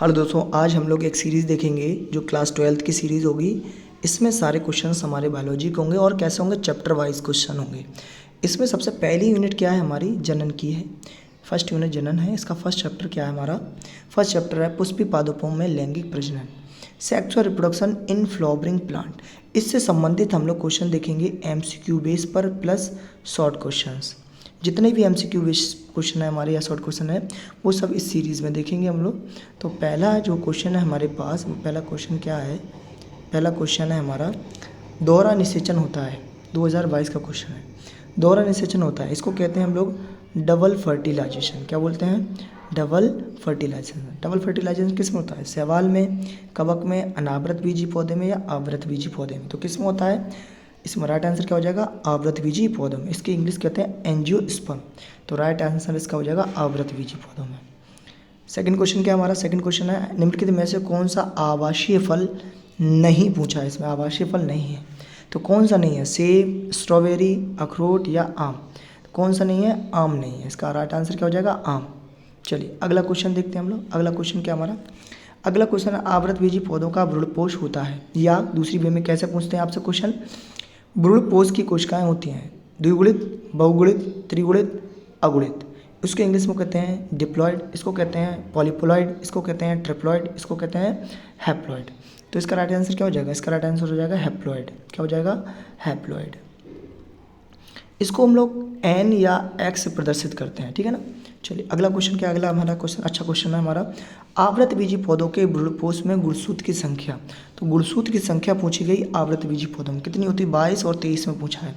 Hello दोस्तों, आज हम लोग एक सीरीज़ देखेंगे जो क्लास 12th की सीरीज़ होगी। इसमें सारे क्वेश्चंस हमारे बायोलॉजी के होंगे और कैसे होंगे, चैप्टर वाइज क्वेश्चन होंगे। इसमें सबसे पहली यूनिट क्या है हमारी, जनन की है। फर्स्ट यूनिट जनन है। इसका फर्स्ट चैप्टर क्या है हमारा, फर्स्ट चैप्टर है पुष्पी पादपों में लैंगिक प्रजनन, sexual reproduction in flowering plant. इससे संबंधित हम लोग क्वेश्चन देखेंगे एमसीक्यू बेस पर प्लस शॉर्ट क्वेश्चंस। जितने भी एमसीक्यू बेस क्वेश्चन है हमारे या शॉर्ट क्वेश्चन है वो सब इस सीरीज़ में देखेंगे हम लोग। तो पहला जो क्वेश्चन है हमारे पास, वो पहला क्वेश्चन क्या है, पहला क्वेश्चन है हमारा दोहरा निषेचन होता है। 2022 का क्वेश्चन है, दोहरा निषेचन होता है। इसको कहते हैं हम लोग डबल फर्टिलाइजेशन। क्या बोलते हैं, डबल फर्टिलाइजेशन। डबल फर्टिलाइजेशन किस में होता है, शैवाल में, कवक में, अनावृत बीजी पौधे में या आवृत बीजी पौधे में। तो किस में होता है, इसमें राइट आंसर क्या हो जाएगा, आवृत बीजी पौधों में। इसके इंग्लिश कहते हैं एंजियोस्पर्म। तो राइट आंसर इसका हो जाएगा आवृत बीजी पौधों में। सेकंड क्वेश्चन क्या हमारा, सेकंड क्वेश्चन है निम्नलिखित में से कौन सा आवासीय फल नहीं पूछा है। इसमें आवासीय फल नहीं है, तो कौन सा नहीं है, सेब, स्ट्रॉबेरी, अखरोट या आम। तो कौन सा नहीं है, आम नहीं है। इसका राइट आंसर क्या हो जाएगा, आम। चलिए अगला क्वेश्चन देखते हैं हम लोग। अगला क्वेश्चन क्या हमारा, अगला क्वेश्चन है आवृत बीजी पौधों का भ्रूणपोष होता है, या दूसरी वे में कैसे पूछते हैं आपसे क्वेश्चन, भ्रूणपोष की कोशिकाएं होती हैं द्विगुणित, बहुगुणित, त्रिगुणित, अगुणित। उसके इंग्लिश में कहते हैं डिप्लॉयड, इसको कहते हैं पॉलीप्लॉयड, इसको कहते हैं ट्रिप्लॉयड, इसको कहते हैं हैप्लॉयड। तो इसका राइट आंसर क्या हो जाएगा, इसका राइट आंसर हो जाएगा हैप्लॉयड। क्या हो जाएगा, हैप्लॉयड। इसको हम लोग एन या एक्स से प्रदर्शित करते हैं, ठीक है ना। चलिए अगला क्वेश्चन क्या, अगला हमारा क्वेश्चन अच्छा क्वेश्चन है हमारा, आवृत बीजी पौधों के भ्रूणपोष में गुणसूत्र की संख्या। तो गुणसूत्र की संख्या पूछी गई आवृत बीजी पौधों में कितनी होती है, 22 और 23 में पूछा है।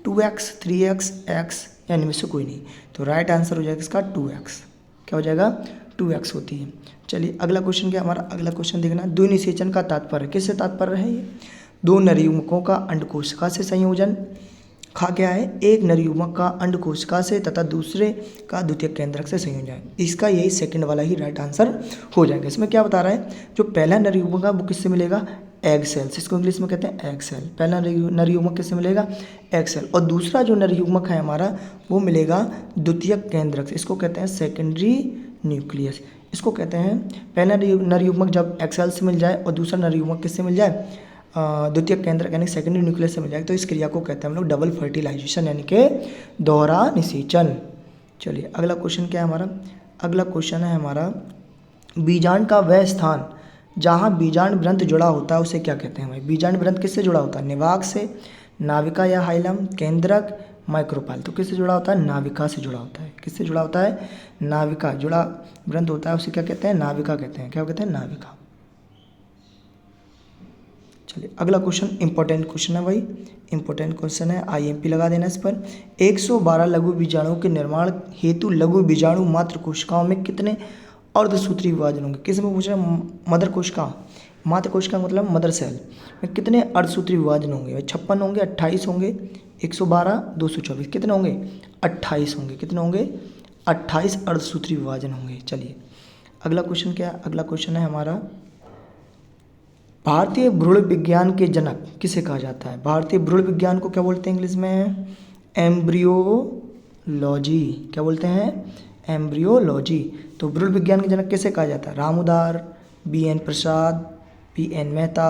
2x, 3x, x या इनमें से कोई नहीं। तो राइट आंसर हो जाएगा इसका 2x। क्या हो जाएगा, 2x होती है। चलिए अगला क्वेश्चन क्या हमारा, अगला क्वेश्चन देखना, द्विनिषेचन का तात्पर्य, किससे तात्पर्य है ये, दो नरयुग्मकों का अंडकोशिका से संयोजन। खा क्या है, एक नरयुग्मक का अंडकोशिका से तथा दूसरे का द्वितीयक केंद्रक से संयोजन। इसका यही सेकंड वाला ही राइट आंसर हो जाएगा। इसमें क्या बता रहा है, जो पहला नरयुग्मक है वो किससे मिलेगा, एग सेल्स, इसको इंग्लिश में कहते हैं एग सेल। पहला नरयुग्मक किससे मिलेगा, एग सेल। और दूसरा जो नरयुग्मक है हमारा वो मिलेगा द्वितीयक केंद्रक से, इसको कहते हैं सेकेंडरी न्यूक्लियस। इसको कहते हैं पहला नरयुग्मक जब एग सेल से मिल जाए और दूसरा नरयुग्मक किससे मिल जाए, द्वितीयक केंद्रक यानी सेकेंडरी न्यूक्लियस से मिल जाएगा, तो इस क्रिया को कहते हैं हम लोग डबल फर्टिलाइजेशन यानी कि दोहरा निषेचन। चलिए अगला क्वेश्चन क्या है हमारा, अगला क्वेश्चन है हमारा बीजांड का वह स्थान जहाँ बीजांड ग्रंथ जुड़ा होता है उसे क्या कहते हैं भाई। बीजांड ग्रंथ किससे जुड़ा होता है, निवाक से, नाविका या हाइलम, केंद्रक, माइक्रोपाइल। तो किससे जुड़ा होता है, नाविका से जुड़ा होता है। किससे जुड़ा होता है, नाविका जुड़ा ग्रंथ होता है उसे क्या कहते हैं, नाविका कहते हैं। क्या कहते हैं, नाविका। चलिए अगला क्वेश्चन इंपॉर्टेंट क्वेश्चन है भाई, इंपॉर्टेंट क्वेश्चन है, आईएमपी लगा देना इस पर। 112 लघु बीजाणुओं के निर्माण हेतु लघु बीजाणु मात्र कोशिकाओं में कितने अर्धसूत्री विभाजन होंगे। किस में पूछ रहे हैं, मदर कोशिका, मात्र कोशिका मतलब मदर सेल में कितने अर्धसूत्री विभाजन होंगे भाई, 56 होंगे, 28 होंगे, 112, 224, कितने होंगे, 28 होंगे। कितने होंगे, 28 अर्धसूत्री विभाजन होंगे। चलिए अगला क्वेश्चन क्या है, अगला क्वेश्चन है हमारा भारतीय भ्रूण विज्ञान के जनक किसे कहा जाता है। भारतीय भ्रूण विज्ञान को क्या बोलते हैं इंग्लिश में, एम्ब्रियोलॉजी। क्या बोलते हैं, एम्ब्रियोलॉजी। तो भ्रूण विज्ञान के जनक किसे कहा जाता है, रामउदार, बीएन प्रसाद, पीएन मेहता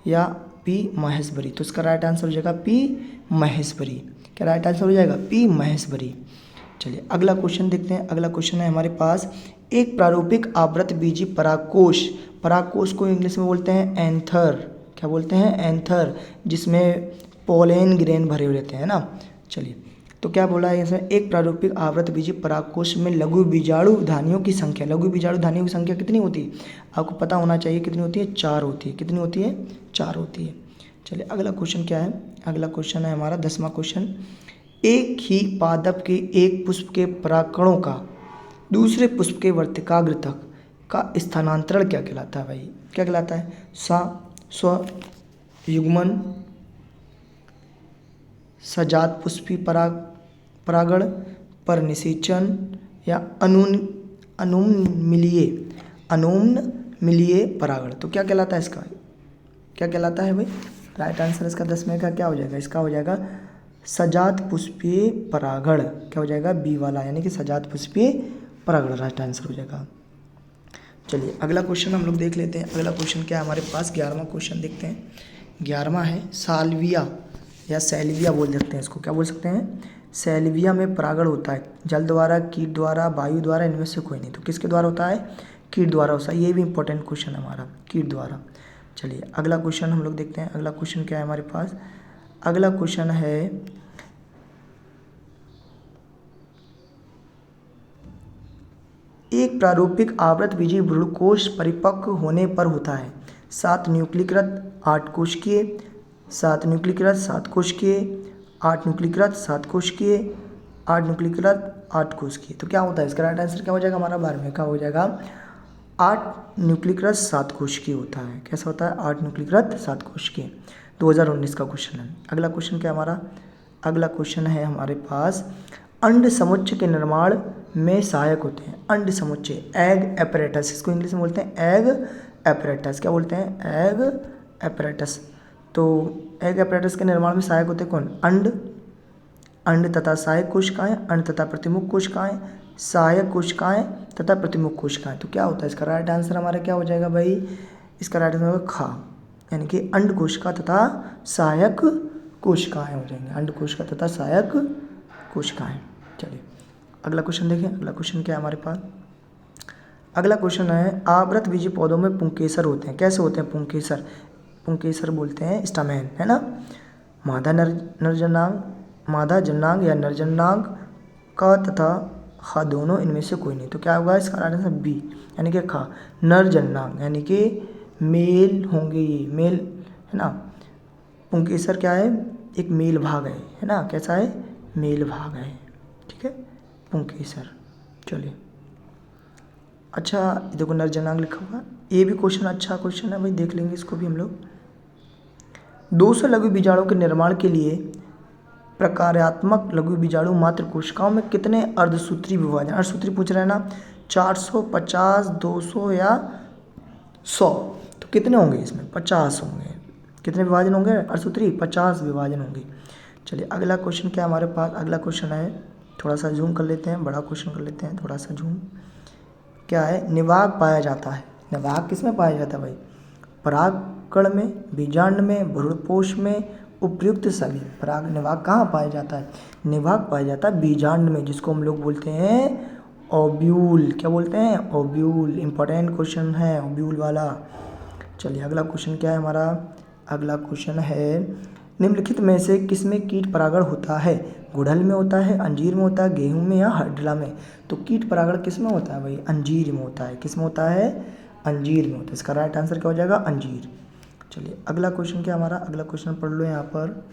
या पी महेश्वरी। तो इसका राइट आंसर हो जाएगा पी महेश्वरी। क्या राइट आंसर हो जाएगा, पी महेश्वरी। चलिए अगला क्वेश्चन देखते हैं। अगला क्वेश्चन है हमारे पास, एक प्रारूपिक आवृत बीजी परागकोश, परागकोश को इंग्लिश में बोलते हैं एंथर। क्या बोलते हैं, एंथर, जिसमें पोलेन ग्रेन भरे हुए रहते हैं ना। चलिए तो क्या बोला है इसमें, एक प्रारूपिक आवृत बीजी परागकोश में लघु बीजाणु धानियों की संख्या, लघु बीजाणु धानियों की संख्या कितनी होती है, आपको पता होना चाहिए कितनी होती है, 4 होती है। कितनी होती है, 4 होती है। चलिए अगला क्वेश्चन क्या है, अगला क्वेश्चन है हमारा 10वां क्वेश्चन, एक ही पादप के एक पुष्प के परागकणों का दूसरे पुष्प के वर्तिकाग्र तक का स्थानांतरण क्या कहलाता है भाई। क्या कहलाता है, स्वयुग्मन, सजात पुष्पी परागण, पर निषेचन या अनुम्नमिलीय परागण। तो क्या कहलाता है इसका, क्या कहलाता है भाई, राइट आंसर इसका 10वें का क्या हो जाएगा, इसका हो जाएगा सजात पुष्पीय परागण। क्या हो जाएगा, बी वाला, यानी कि सजात पुष्पीय परागण राइट आंसर हो जाएगा। चलिए अगला क्वेश्चन हम लोग देख लेते हैं। अगला क्वेश्चन क्या है हमारे पास, 11वां क्वेश्चन देखते हैं। 11वां है साल्विया या सैल्विया बोल सकते हैं इसको, क्या बोल सकते हैं, सैल्विया में परागण होता है जल द्वारा, कीट द्वारा, वायु द्वारा, इनमें से कोई नहीं। तो किसके द्वारा होता है, कीट द्वारा होता है। ये भी इंपॉर्टेंट क्वेश्चन है हमारा, कीट द्वारा। चलिए अगला क्वेश्चन हम लोग देखते हैं। अगला क्वेश्चन क्या है हमारे पास, अगला क्वेश्चन है एक प्रारूपिक आवृतबीजी भ्रूणकोश परिपक्व होने पर होता है 7 न्यूक्लिकृत 8 कोशिकीय, 7 न्यूक्लिकृत 7 कोशिकीय, 8 न्यूक्लिकृत 7 कोशिकीय, 8 न्यूक्लिकृत 8 कोशिकीय। तो क्या होता है इसका राइट आंसर, क्या हो जाएगा हमारा 12वें का हो जाएगा 8 न्यूक्लिकृत 7 कोशिकीय होता है। कैसा होता है, 8 न्यूक्लिकृत 7 कोशिकीय। 2019 का क्वेश्चन है। अगला क्वेश्चन क्या है हमारा, अगला क्वेश्चन है हमारे पास अंड समुच्चय के निर्माण में सहायक होते हैं। अंड समुच्चय, एग एपरेटस, इसको इंग्लिश में बोलते हैं एग एपरेटस। क्या बोलते हैं, एग एपरेटस। तो एग एपरेटस के निर्माण में सहायक होते हैं कौन, अंड, अंड तथा सहायक कोशिकाएं, अंड तथा प्रतिमुख कोशिकाएं, सहायक कोशिकाएं तथा प्रतिमुख कोशिकाएं। तो क्या होता है इसका राइट आंसर हमारा क्या हो जाएगा भाई, इसका राइट आंसर होगा खा, यानी कि अंड कोशिका तथा सहायक कोशिकाएं हो जाएंगे, अंड कोशिका तथा सहायक कोशिकाएं। चलिए अगला क्वेश्चन देखें। अगला क्वेश्चन क्या है हमारे पास, अगला क्वेश्चन है आवृतबीजी पौधों में पुंकेसर होते हैं। कैसे होते हैं पुंकेसर, पुंकेसर बोलते हैं स्टामेन, है ना। मादा नरजनांग, मादा जननांग या नरजनांग का तथा खा दोनों, इनमें से कोई नहीं। तो क्या होगा इसका राइट आंसर बी, यानी कि खा, नरजनांग यानी कि मेल होंगे, ये मेल है ना। पुंकेसर क्या है, एक मेल भाग है ना, कैसा है, मेल भाग है, ठीक है, पुंकेसर। चलिए अच्छा देखो नरजनांग लिखा हुआ, ये भी क्वेश्चन अच्छा क्वेश्चन है भाई, देख लेंगे इसको भी हम लोग। 200 लघु बीजाणुओं के निर्माण के लिए प्रकार्यात्मक लघु बीजाणु मात्र कोशिकाओं में कितने अर्धसूत्री विभाजन, अर्धसूत्री पूछ रहे हैं ना, 400, 50, 200 या 100, तो कितने होंगे इसमें, 50 होंगे। कितने विभाजन होंगे अर्धसूत्री, 50 विभाजन होंगे। चलिए अगला क्वेश्चन क्या है हमारे पास, अगला क्वेश्चन है, थोड़ा सा जूम कर लेते हैं, बड़ा क्वेश्चन कर लेते हैं थोड़ा सा जूम। क्या है, निवाहक पाया जाता है, निवाहक किस में पाया जाता है भाई, परागकण में, बीजांड में, भ्रूणपोष में, उपयुक्त सभी। पराग निवाहक कहाँ पाया जाता है, निवाहक पाया जाता है बीजांड में, जिसको हम लोग बोलते हैं ओव्यूल। क्या बोलते हैं, ओव्यूल। इंपॉर्टेंट क्वेश्चन है ओव्यूल वाला। चलिए अगला क्वेश्चन क्या है हमारा, अगला क्वेश्चन है निम्नलिखित में से किसमें कीट परागण होता है, गुड़हल में होता है, अंजीर में होता है, गेहूं में या हरडला में। तो कीट परागण किस में होता है भाई, अंजीर में होता है। किस में होता है, अंजीर में होता है। इसका राइट आंसर क्या हो जाएगा, अंजीर। चलिए अगला क्वेश्चन क्या हमारा, अगला क्वेश्चन पढ़ लो यहाँ पर।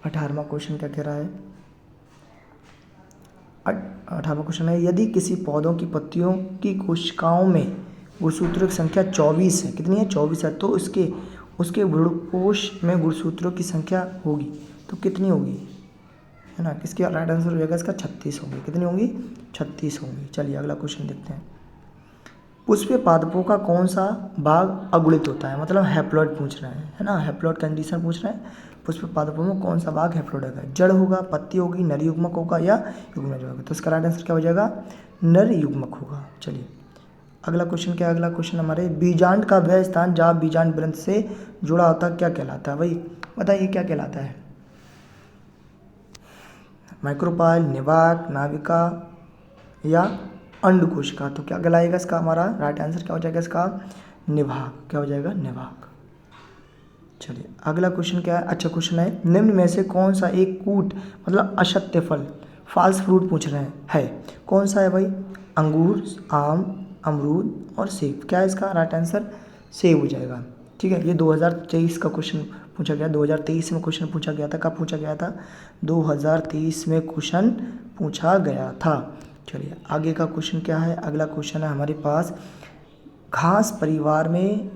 18वां क्वेश्चन क्या कह रहा है, 18वां क्वेश्चन है यदि किसी पौधों की पत्तियों की कोशिकाओं में गुणसूत्रों की संख्या 24 है, कितनी है, 24 है, तो उसके भ्रूणकोश में गुणसूत्रों की संख्या होगी तो कितनी होगी, है ना। किसका राइट आंसर हो जाएगा इसका, 36 होंगी। कितनी होंगी, 36 होंगी। चलिए अगला क्वेश्चन देखते हैं। पुष्पीय पादपों का कौन सा भाग अगुणित होता है, मतलब हैप्लॉइड पूछ रहे हैं, है ना, हैप्लॉइड कंडीशन पूछ रहे हैं। पुष्पीय पादपों में कौन सा भाग हैप्लॉइड होगा, जड़ होगा, पत्ती होगी, नर युग्मक होगा या युग्मज होगा। तो इसका राइट आंसर क्या हो जाएगा, नर युग्मक होगा। चलिए अगला क्वेश्चन क्या है, अगला क्वेश्चन हमारे बीजांड का वह स्थान जहाँ बीजांड ग्रंथ से जुड़ा होता है क्या कहलाता है भाई, बताइए क्या कहलाता है, माइक्रोपाइल, निवाहक, नाभिका या अंड कोशिका। तो क्या कहलाएगा इसका, हमारा राइट आंसर क्या हो जाएगा इसका, निवाहक। क्या हो जाएगा, निवाहक। चलिए अगला क्वेश्चन क्या है, अच्छा क्वेश्चन है निम्न में से कौन सा एक कूट मतलब असत्य फल, फॉल्स फ्रूट पूछ रहे हैं, है कौन सा है भाई, अंगूर, आम, अमरूद और सेब। क्या है इसका राइट आंसर, सेब हो जाएगा। ठीक है, ये 2023 का क्वेश्चन पूछा गया, 2023 में क्वेश्चन पूछा गया था। कब पूछा गया था, 2023 में क्वेश्चन पूछा गया था। चलिए आगे का क्वेश्चन क्या है, अगला क्वेश्चन है हमारे पास घास परिवार में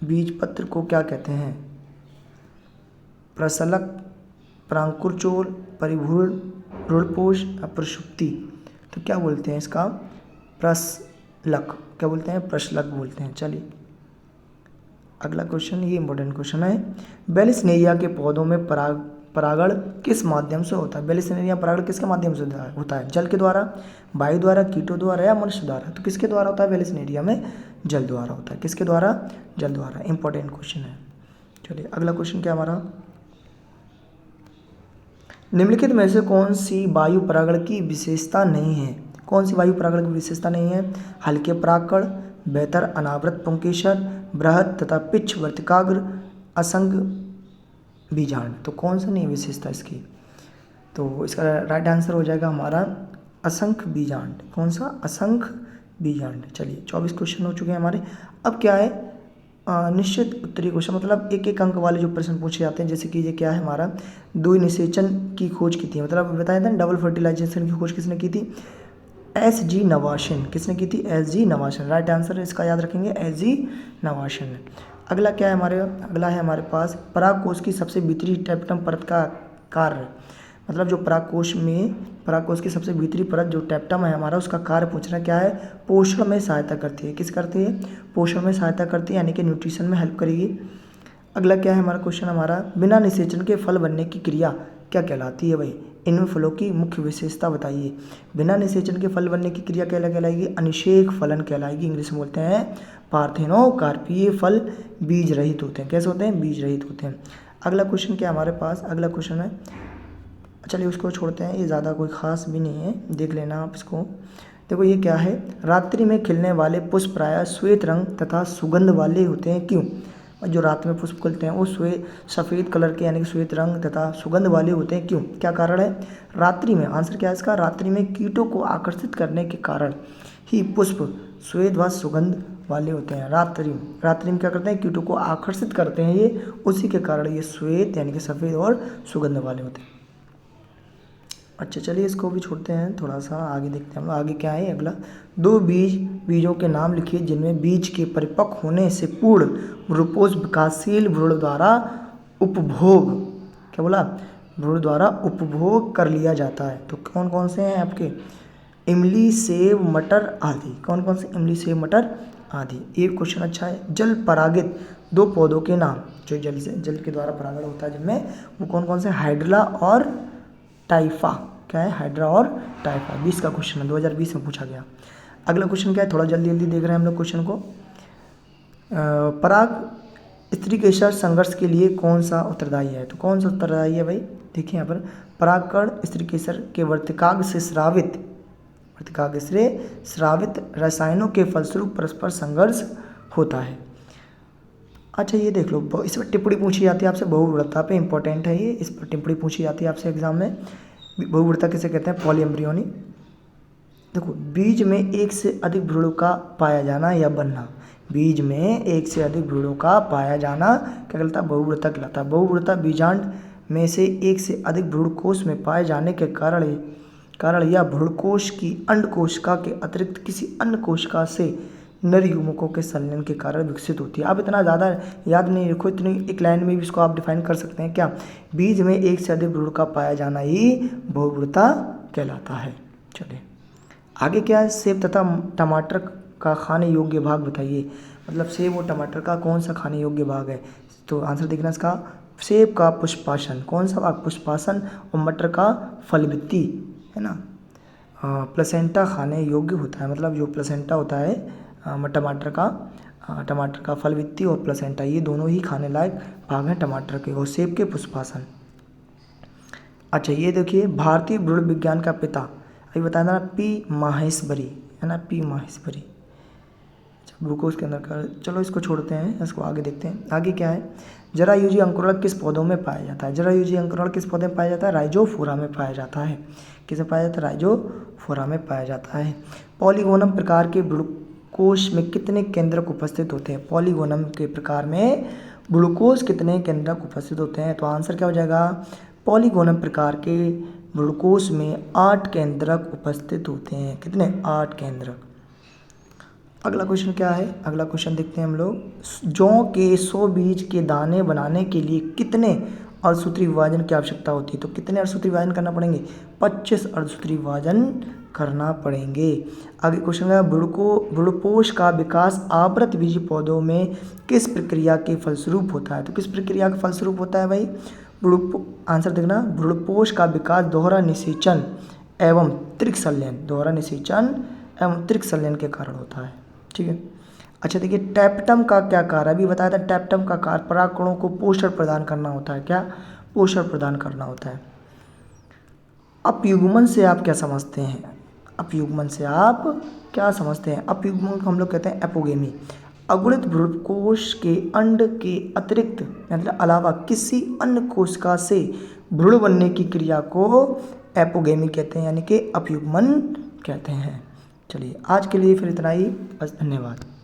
बीजपत्र को क्या कहते हैं, प्रसलक, प्रांकुरचोल, परिभ्रूण, भ्रूणपोष, प्रसुप्ति। तो क्या बोलते हैं इसका, प्रसलक। क्या बोलते हैं, प्रसलक बोलते हैं। चलिए अगला क्वेश्चन, ये इंपॉर्टेंट क्वेश्चन है बेलिस्नेरिया के पौधों में परागण किस माध्यम से होता है? बेलिस्नेरिया परागण किसके माध्यम से होता है? जल के द्वारा, वायु द्वारा, कीटों द्वारा या मनुष्य द्वारा? तो किसके द्वारा होता है? बेलिस्नेरिया में जल द्वारा होता है। किसके द्वारा? जल द्वारा। इंपॉर्टेंट क्वेश्चन है। चलिए अगला क्वेश्चन क्या हमारा, निम्नलिखित में से कौन सी वायु परागण की विशेषता नहीं है? कौन सी वायु परागण की विशेषता नहीं है? हल्के परागकण, बेहतर अनावृत पुंकेसर, बृहद तथा पिच्छ वर्तिकाग्र, असंग बीजांड। तो कौन सा नहीं विशेषता इसकी? तो इसका राइट आंसर हो जाएगा हमारा असंख्य बीजांड। कौन सा? असंख्य बीजांड। चलिए 24 क्वेश्चन हो चुके हैं हमारे। अब क्या है, निश्चित उत्तरीय क्वेश्चन, मतलब एक एक अंक वाले जो प्रश्न पूछे जाते हैं। जैसे कि ये क्या है हमारा, द्वि निषेचन की खोज की थी, मतलब बताया था डबल फर्टिलाइजेशन की खोज किसने की थी? एस.जी. नवाशन। किसने की थी? एस.जी. नवाशन। राइट आंसर इसका याद रखेंगे, एस.जी. नवाशन। अगला क्या है हमारे, अगला है हमारे पास परागकोश की सबसे भीतरी टेप्टम परत का कार्य, मतलब जो परागकोश की सबसे भीतरी परत जो टेप्टम है हमारा, उसका कार्य पूछना क्या है? पोषण में सहायता करती है। किस करती है? पोषण में सहायता करती है, यानी कि न्यूट्रिशन में हेल्प करेगी। अगला क्या है हमारा क्वेश्चन हमारा, बिना निषेचन के फल बनने की क्रिया क्या कहलाती है भाई? इनमें फलों की मुख्य विशेषता बताइए। बिना निषेचन के फल बनने की क्रिया क्या कहलाएगी? अनिषेक फलन कहलाएगी। इंग्लिश में बोलते हैं पार्थेनोकार्पीय फल बीज रहित होते हैं। कैसे होते हैं? बीज रहित होते हैं। अगला क्वेश्चन क्या हमारे पास, अगला क्वेश्चन है, चलिए उसको छोड़ते हैं, ये ज़्यादा कोई खास भी नहीं है, देख लेना आप इसको। देखो ये क्या है, रात्रि में खिलने वाले पुष्प प्रायः श्वेत रंग तथा सुगंध वाले होते हैं। क्यों? जो रात में पुष्प खिलते हैं वो सफ़ेद कलर के यानी कि श्वेत रंग तथा सुगंध वाले होते हैं। क्यों? क्या कारण है? रात्रि में, आंसर क्या है इसका? रात्रि में कीटों को आकर्षित करने के कारण ही पुष्प श्वेत व सुगंध वाले होते हैं। रात्रि में क्या करते हैं? कीटों को आकर्षित करते हैं ये, उसी के कारण ये श्वेत यानी कि सफ़ेद और सुगंध वाले होते हैं। अच्छा चलिए इसको भी छोड़ते हैं, थोड़ा सा आगे देखते हैं हम लोग। आगे क्या है अगला, दो बीजों के नाम लिखिए जिनमें बीज के परिपक्व होने से पूर्ण रूपोज विकासशील भ्रूण द्वारा उपभोग, क्या बोला? भ्रूण द्वारा उपभोग कर लिया जाता है। तो कौन कौन से हैं आपके? इमली, सेब, मटर आदि। कौन कौन से? इमली, सेब, मटर आदि। एक क्वेश्चन अच्छा है, जल परागित दो पौधों के नाम, जो जल के द्वारा परागण होता है जिनमें, वो कौन कौन से? हाइड्रा और टाइफा। क्या है? हाइड्रा और टाइफा। 20 का क्वेश्चन है, 2020 में पूछा गया। अगला क्वेश्चन क्या है, थोड़ा जल्दी जल्दी देख रहे हैं हम लोग क्वेश्चन को। पराग स्त्रीकेसर संघर्ष के लिए कौन सा उत्तरदायी है? तो कौन सा उत्तरदायी है भाई? देखिए यहाँ पर, परागकण स्त्रीकेसर के वर्तिकाग्र से स्रावित रसायनों के फलस्वरूप परस्पर संघर्ष होता है। अच्छा ये देख लो, इस पर टिप्पणी पूछी जाती है आपसे, बहुवृत्ता पे इंपॉर्टेंट है ये, इस पर टिप्पणी पूछी जाती है आपसे एग्जाम में। बहुवृत्ता किसे कहते हैं? पॉलीएम्ब्रियोनी। देखो, बीज में एक से अधिक भ्रूणों का पाया जाना या बनना, बीज में एक से अधिक भ्रूणों का पाया जाना क्या कहलाता है? बहुवृत्ता कहलाता है। बहुवृत्ता बीजांड में से एक से अधिक भ्रूणकोश में पाए जाने के कारण या भ्रूणकोश की अंड कोशिका के अतिरिक्त किसी अन्य कोशिका से नर युग्मकों के संलयन के कारण विकसित होती है। आप इतना ज़्यादा याद नहीं रखो, इतनी एक लाइन में भी इसको आप डिफाइन कर सकते हैं। क्या? बीज में एक से अधिक भ्रूण का पाया जाना ही बहुवृत्ता कहलाता है। चलिए आगे क्या है, सेब तथा टमाटर का खाने योग्य भाग बताइए। मतलब सेब और टमाटर का कौन सा खाने योग्य भाग है? तो आंसर देखना इसका, सेब का पुष्पासन, कौन सा भाग? पुष्पासन। और मटर का फलभित्ति, है ना, प्लेसेंटा खाने योग्य होता है। मतलब जो प्लेसेंटा होता है टमाटर का फलभित्ति और प्लेसेंटा, ये दोनों ही खाने लायक भाग हैं टमाटर के और सेब के पुष्पासन। अच्छा ये देखिए, भारतीय भ्रूण विज्ञान का पिता अभी बताया था पी माहेश्वरी, है ना, पी माहेश्वरी। अच्छा ग्लूकोज के अंदर का, चलो इसको छोड़ते हैं, इसको आगे देखते हैं। आगे क्या है, जरायुजी अंकुरण किस पौधों में पाया जाता है? जरायुजी अंकुरण किस पौधे में पाया जाता है? राइजोफोरा में पाया जाता है। किसे पाया जाता है? राइजोफोरा में पाया जाता है। पॉलीगोनम प्रकार के ग्लूकोज में कितने केंद्रक उपस्थित होते हैं? पॉलीगोनम के प्रकार में ग्लूकोज कितने केंद्रक उपस्थित होते हैं? तो आंसर क्या हो जाएगा, पॉलीगोनम प्रकार के ग्लूकोज में 8 केंद्रक उपस्थित होते हैं। कितने? 8 केंद्रक। अगला क्वेश्चन क्या है, अगला क्वेश्चन देखते हैं हम लोग, जौ के 100 बीज के दाने बनाने के लिए कितने अर्धसूत्री विभाजन की आवश्यकता होती है? तो कितने अर्धसूत्री विभाजन करना पड़ेंगे? 25 अर्धसूत्री विभाजन करना पड़ेंगे। आगे क्वेश्चन है, भ्रूणपोष का विकास आवृतबीजी पौधों में किस प्रक्रिया के फलस्वरूप होता है? तो किस प्रक्रिया के फलस्वरूप होता है भाई? आंसर देखना, भ्रूणपोष का विकास दोहरा निषेचन एवं त्रिक संलयन के कारण होता है। ठीक है। अच्छा देखिए, टैप्टम का क्या कार्य, अभी बताया था टैप्टम का कार्य परागकणों को पोषण प्रदान करना होता है। क्या? पोषण प्रदान करना होता है। अपयुग्मन से आप क्या समझते हैं? अपयुग्मन से आप क्या समझते हैं? अपयुग्मन को हम लोग कहते हैं एपोगेमी। अगुणित भ्रूणकोश के अंड के अतिरिक्त मतलब अलावा किसी अन्य कोशिका से भ्रूण बनने की क्रिया को एपोगेमी कहते हैं, यानी कि अपयुग्मन कहते हैं। चलिए आज के लिए फिर इतना ही, बस, धन्यवाद।